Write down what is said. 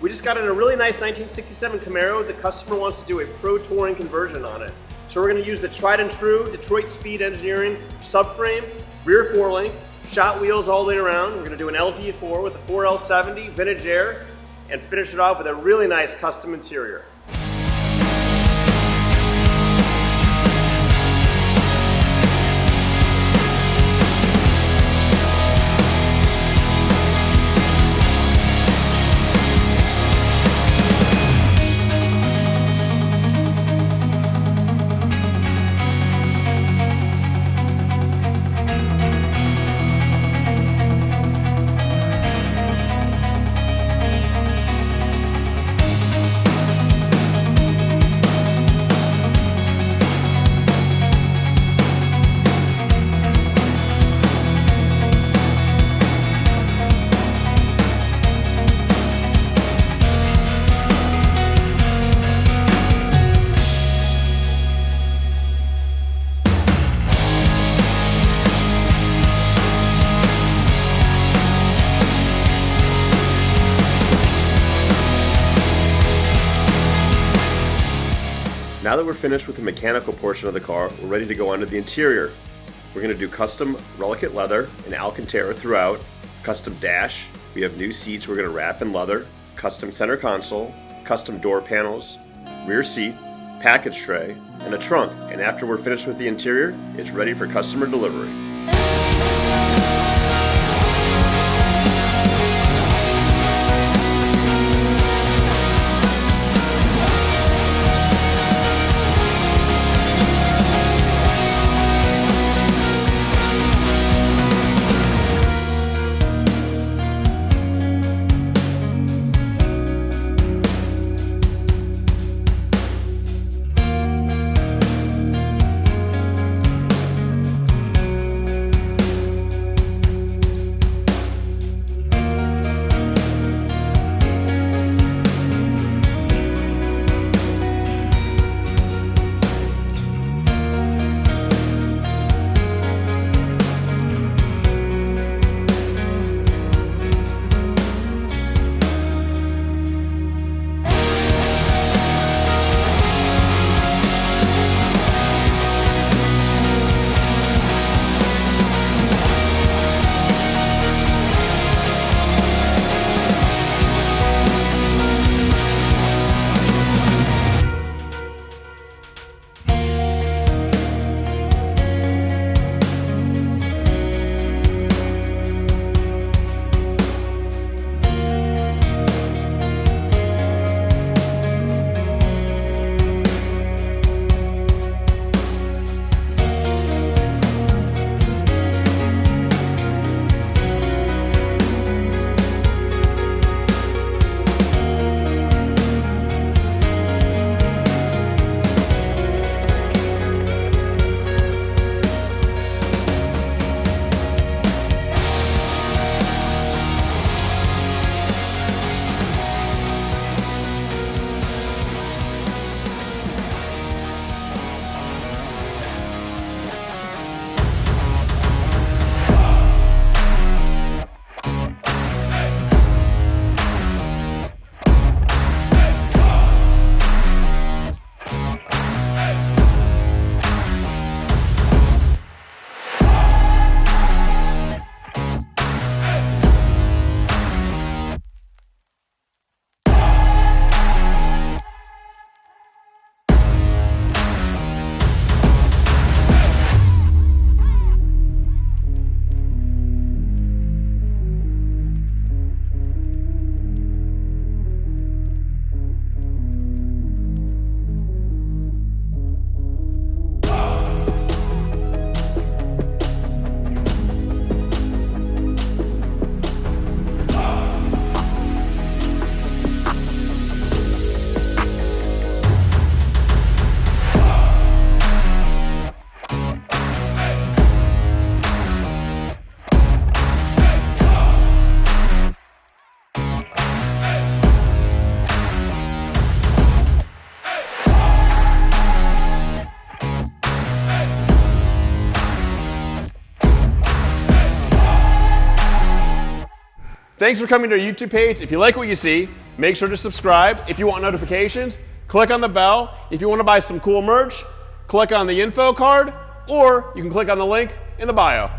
We just got in a really nice 1967 Camaro. The customer wants to do a pro touring conversion on it. So we're going to use the tried and true Detroit Speed Engineering subframe, rear 4-link, Schott wheels all the way around. We're going to do an LT4 with a 4L70 vintage air and finish it off with a really nice custom interior. Now that we're finished with the mechanical portion of the car, we're ready to go on to the interior. We're going to do custom Relicate leather and Alcantara throughout, custom dash, we have new seats we're going to wrap in leather, custom center console, custom door panels, rear seat, package tray, and a trunk. And after we're finished with the interior, it's ready for customer delivery. Thanks for coming to our YouTube page. If you like what you see, Make sure to subscribe. If you want notifications, click on the bell. If you want to buy some cool merch, click on the info card, or you can click on the link in the bio.